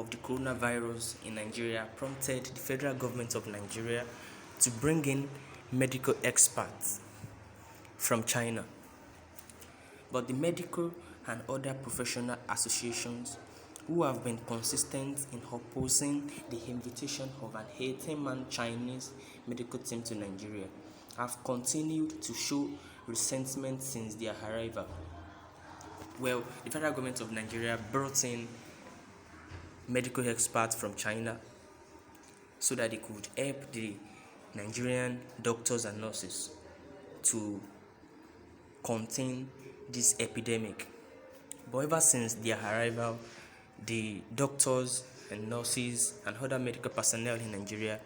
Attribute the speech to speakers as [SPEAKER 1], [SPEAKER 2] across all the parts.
[SPEAKER 1] of the coronavirus in Nigeria prompted the federal government of Nigeria to bring in medical experts from China. But the medical and other professional associations who have been consistent in opposing the invitation of an 18-man Chinese medical team to Nigeria have continued to show resentment since their arrival. Well, the federal government of Nigeria brought in medical experts from China so that they could help the Nigerian doctors and nurses to contain this epidemic. But ever since their arrival, the doctors and nurses and other medical personnel in Nigeria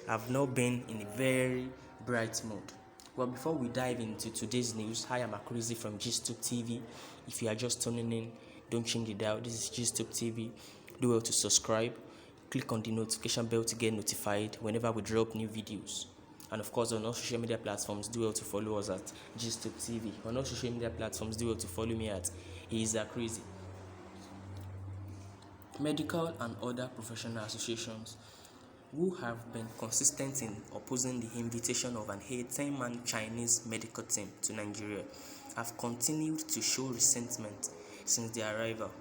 [SPEAKER 1] have not been in a very bright mood. Well, before we dive into today's news, hi, I'm Akurizi from GStube TV. If you are just tuning in, don't change it out. This is GStube TV. Do well to subscribe. Click on the notification bell to get notified whenever we drop new videos. And of course, on all social media platforms, do well to follow us at GStube TV. On all social media platforms, do well to follow me at Akurizi. Medical and other professional associations who have been consistent in opposing the invitation of an 18-man Chinese medical team to Nigeria have continued to show resentment since their arrival.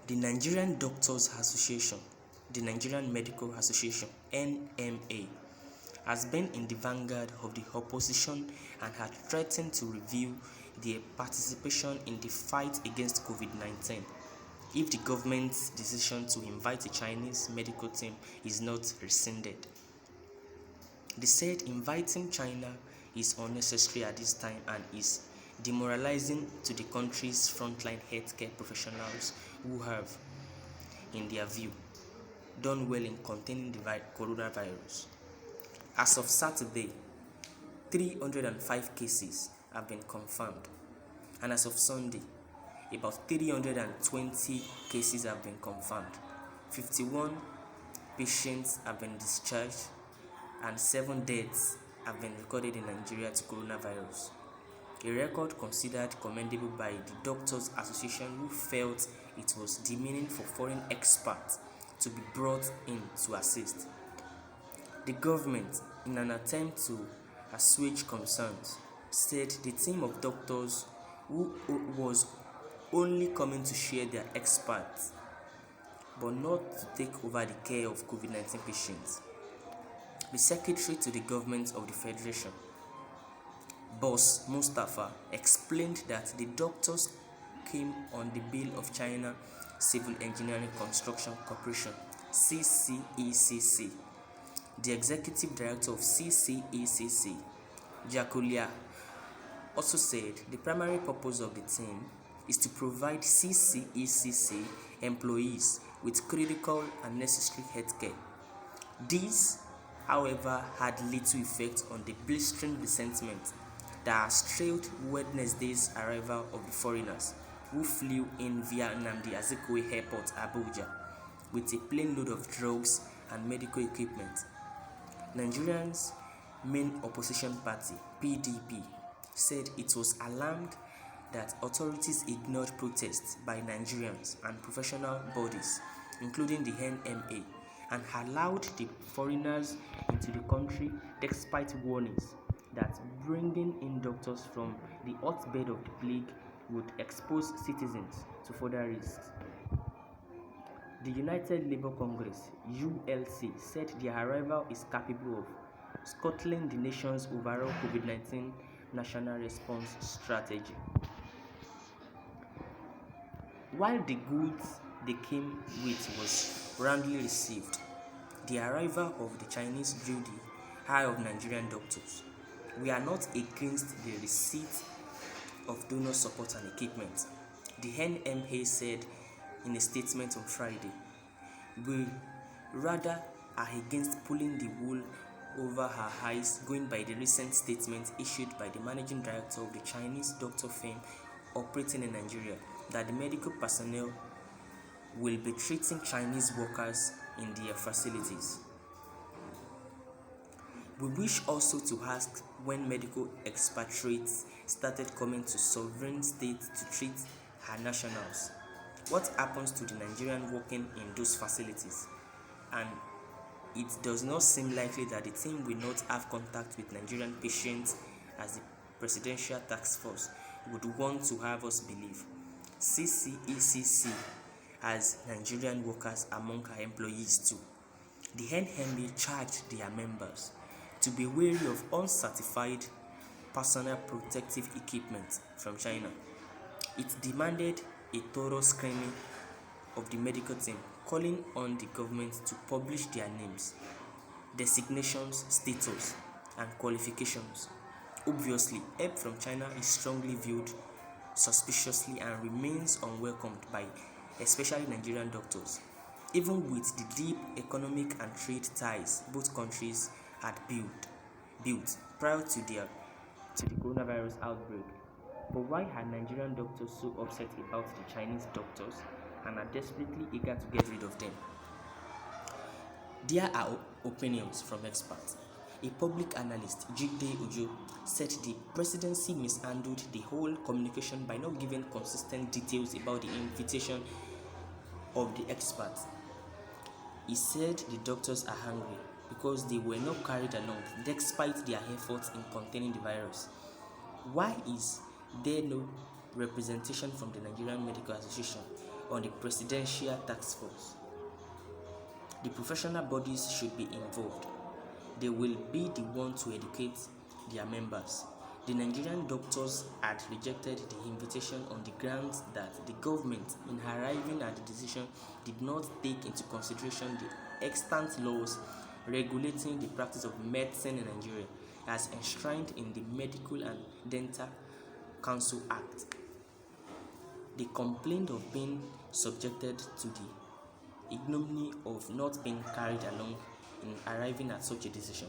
[SPEAKER 1] The Nigerian Doctors Association, the Nigerian Medical Association, NMA, has been in the vanguard of the opposition and had threatened to review their participation in the fight against COVID-19 if the government's decision to invite a Chinese medical team is not rescinded. They said inviting China is unnecessary at this time and is demoralizing to the country's frontline healthcare professionals who have, in their view, done well in containing the coronavirus. As of Saturday, 305 cases have been confirmed, and as of Sunday, about 320 cases have been confirmed. 51 patients have been discharged, and 7 deaths have been recorded in Nigeria to coronavirus. A record considered commendable by the Doctors Association, who felt it was demeaning for foreign experts to be brought in to assist. The government, in an attempt to assuage concerns, said the team of doctors who was only coming to share their experts, but not to take over the care of COVID-19 patients. The secretary to the government of the Federation, Boss Mustafa, explained that the doctors came on the bill of China Civil Engineering Construction Corporation, CCECC. The executive director of CCECC, Jakulia, also said the primary purpose of the team is to provide CCECC employees with critical and necessary healthcare. This, however, had little effect on the blistering resentment that has trailed Wednesday's arrival of the foreigners who flew in via Nnamdi Azikiwe Airport, Abuja, with a plane load of drugs and medical equipment. Nigeria's main opposition party, PDP, said it was alarmed that authorities ignored protests by Nigerians and professional bodies, including the NMA, and allowed the foreigners into the country despite warnings that bringing in doctors from the hotbed of the plague would expose citizens to further risks. The United Labour Congress, ULC, said their arrival is capable of scuttling the nation's overall COVID-19 national response strategy. While the goods they came with was roundly received, the arrival of the Chinese drew the ire of Nigerian doctors. We are not against the receipt of donor support and equipment, the NMA said in a statement on Friday. We rather are against pulling the wool over our eyes, going by the recent statement issued by the managing director of the Chinese doctor firm operating in Nigeria, that the medical personnel will be treating Chinese workers in their facilities. We wish also to ask when medical expatriates started coming to sovereign states to treat our nationals. What happens to the Nigerian working in those facilities? And it does not seem likely that the team will not have contact with Nigerian patients as the Presidential Task Force would want to have us believe. CCECC has Nigerian workers among her employees too. The NMA charged their members to be wary of uncertified personal protective equipment from China. It demanded a thorough screening of the medical team, calling on the government to publish their names, designations, status, and qualifications. Obviously, help from China is strongly viewed suspiciously and remains unwelcomed by especially Nigerian doctors. Even with the deep economic and trade ties both countries had built prior to the coronavirus outbreak. But why are Nigerian doctors so upset about the Chinese doctors and are desperately eager to get rid of them? There are opinions from experts. A public analyst, Jigde Ojo, said the presidency mishandled the whole communication by not giving consistent details about the invitation of the experts. He said the doctors are hungry because they were not carried along despite their efforts in containing the virus. Why is there no representation from the Nigerian Medical Association on the Presidential Task Force? The professional bodies should be involved. They will be the ones to educate their members. The Nigerian doctors had rejected the invitation on the grounds that the government, in arriving at the decision, did not take into consideration the extant laws regulating the practice of medicine in Nigeria as enshrined in the Medical and Dental Council Act. They complained of being subjected to the ignominy of not being carried along in arriving at such a decision.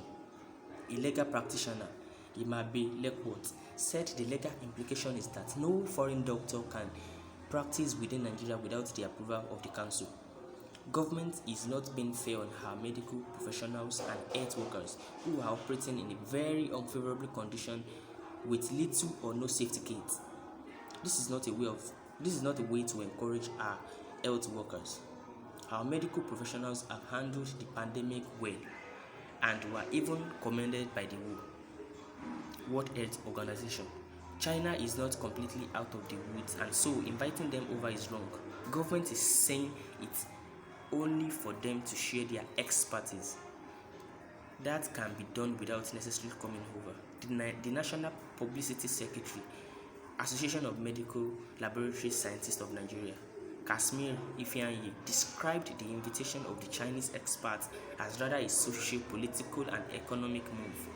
[SPEAKER 1] A legal practitioner, Imabe Lekworth, said the legal implication is that no foreign doctor can practice within Nigeria without the approval of the council. Government is not being fair on our medical professionals and health workers who are operating in a very unfavorable condition with little or no safety kits. This is not a way to encourage our health workers. Our medical professionals have handled the pandemic well and were even commended by the World Health Organization. China is not completely out of the woods, and so inviting them over is wrong. Government is saying it's only for them to share their expertise. That can be done without necessarily coming over. The National Publicity Secretary, Association of Medical Laboratory Scientists of Nigeria, Kashmir Ifeanyi, described the invitation of the Chinese experts as rather a social, political, and economic move.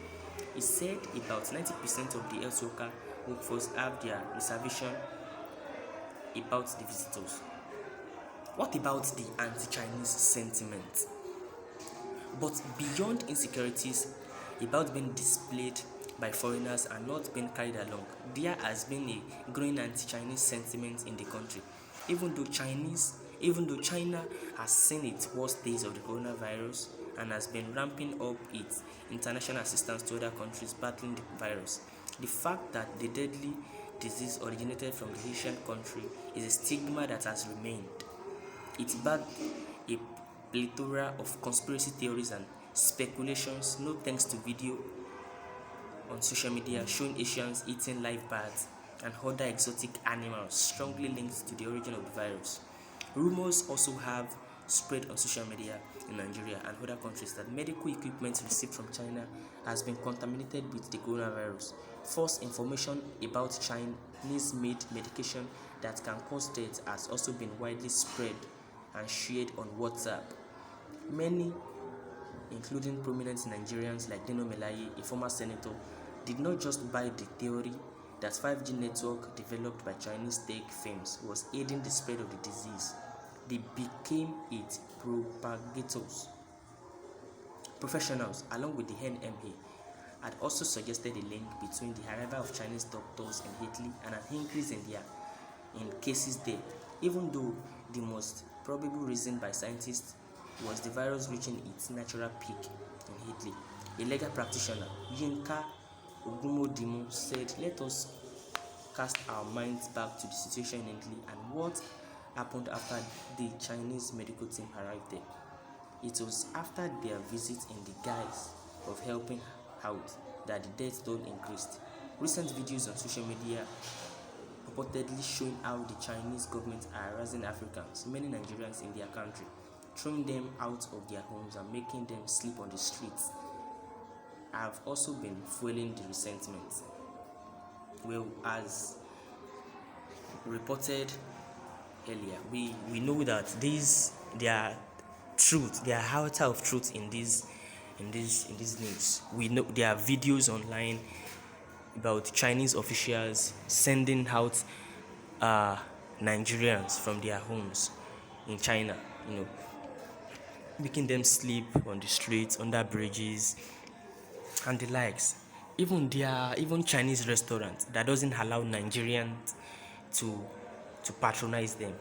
[SPEAKER 1] He said about 90% of the health worker workforce have their reservation about the visitors. What about the anti-Chinese sentiment? But beyond insecurities about being displayed by foreigners and not being carried along, there has been a growing anti-Chinese sentiment in the country. Even though China has seen its worst days of the coronavirus and has been ramping up its international assistance to other countries battling the virus, the fact that the deadly disease originated from the Asian country is a stigma that has remained. It backed a plethora of conspiracy theories and speculations, no thanks to video on social media showing Asians eating live birds and other exotic animals strongly linked to the origin of the virus. Rumors also have spread on social media in Nigeria and other countries that medical equipment received from China has been contaminated with the coronavirus. False information about Chinese-made medication that can cause death has also been widely spread and shared on WhatsApp. Many, including prominent Nigerians like Dino Melaye, a former senator, did not just buy the theory that 5G network developed by Chinese tech firms was aiding the spread of the disease. They became its propagators. Professionals, along with the NMA, had also suggested a link between the arrival of Chinese doctors in Italy and an increase in cases there, even though the most probable reason by scientists was the virus reaching its natural peak in Italy. A legal practitioner, Yinka Ogumodimu, said, "Let us cast our minds back to the situation in Italy and what happened after the Chinese medical team arrived there. It was after their visit in the guise of helping out that the death toll increased. Recent videos on social media purportedly showing how the Chinese government are harassing Africans, many Nigerians in their country, throwing them out of their homes and making them sleep on the streets, have also been fueling the resentment. Well, as reported earlier, we know that there are iota of truth in this news. We know there are videos online about Chinese officials sending out Nigerians from their homes in China, making them sleep on the streets, under bridges, and the likes. Even Chinese restaurants that doesn't allow Nigerians to patronize them.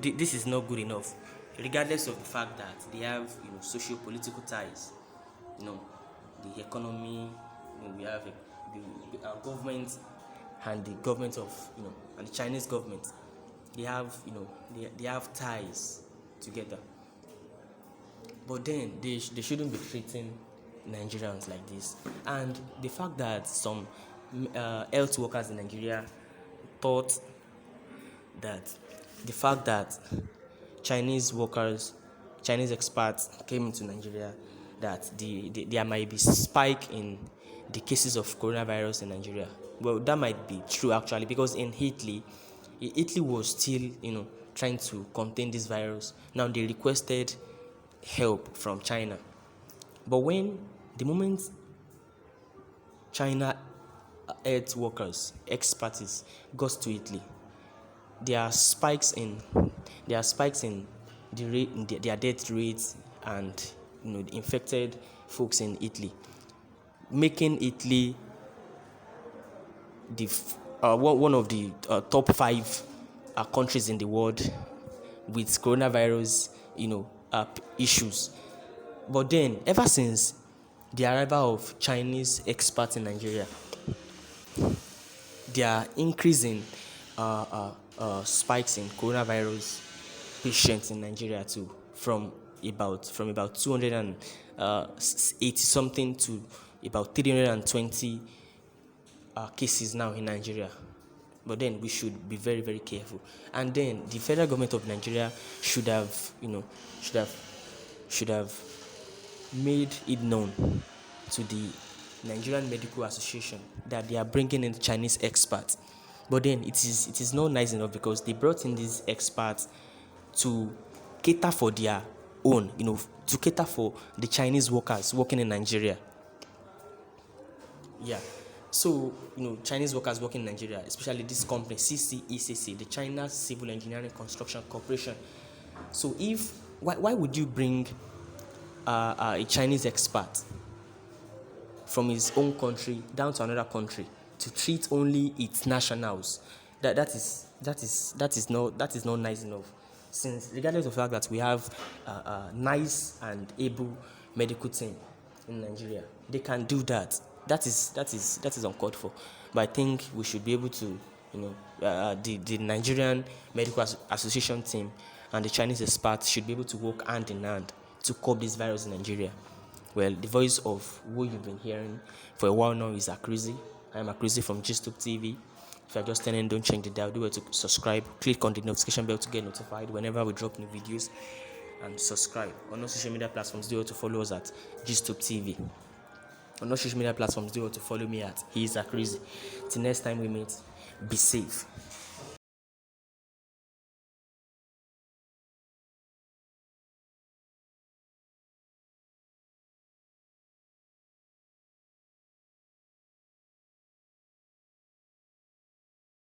[SPEAKER 1] This is not good enough, regardless of the fact that they have socio-political ties. The economy. We have our government and the government of and the Chinese government. They have they have ties together. But then they shouldn't be treating Nigerians like this. And the fact that some health workers in Nigeria thought that the fact that Chinese expats came into Nigeria, that there might be spike in the cases of coronavirus in Nigeria. Well, that might be true actually, because in Italy was still trying to contain this virus. Now they requested help from China, but the moment China health workers, experts got to Italy, there are spikes in their death rates and the infected folks in Italy, making Italy one of the top 5 countries in the world with coronavirus issues. But then, ever since the arrival of Chinese experts in Nigeria, there are increasing spikes in coronavirus patients in Nigeria too, from about 280 something to about 320 cases now in Nigeria. But then we should be very, very careful. And then the federal government of Nigeria should have made it known to the Nigerian Medical Association that they are bringing in Chinese experts. But then it is not nice enough, because they brought in these experts to cater for their own, to cater for the Chinese workers working in Nigeria. Yeah. So, Chinese workers working in Nigeria, especially this company, CCECC, the China Civil Engineering Construction Corporation. So why would you bring a Chinese expert from his own country down to another country to treat only its nationals? That is not nice enough. Since regardless of the fact that we have a nice and able medical team in Nigeria, they can do that. That is uncalled for. But I think we should be able to, the Nigerian Medical Association team and the Chinese experts should be able to work hand in hand to curb this virus in Nigeria. Well, the voice of who you've been hearing for a while now is Akrizi. I am Akrizi from GStube TV. If you're just turning, don't change the dial. Do it to subscribe. Click on the notification bell to get notified whenever we drop new videos, and subscribe. On all social media platforms, do it to follow us at GStube TV. On all social media platforms, do it to follow me at He is Akrizi. Till next time we meet, be safe.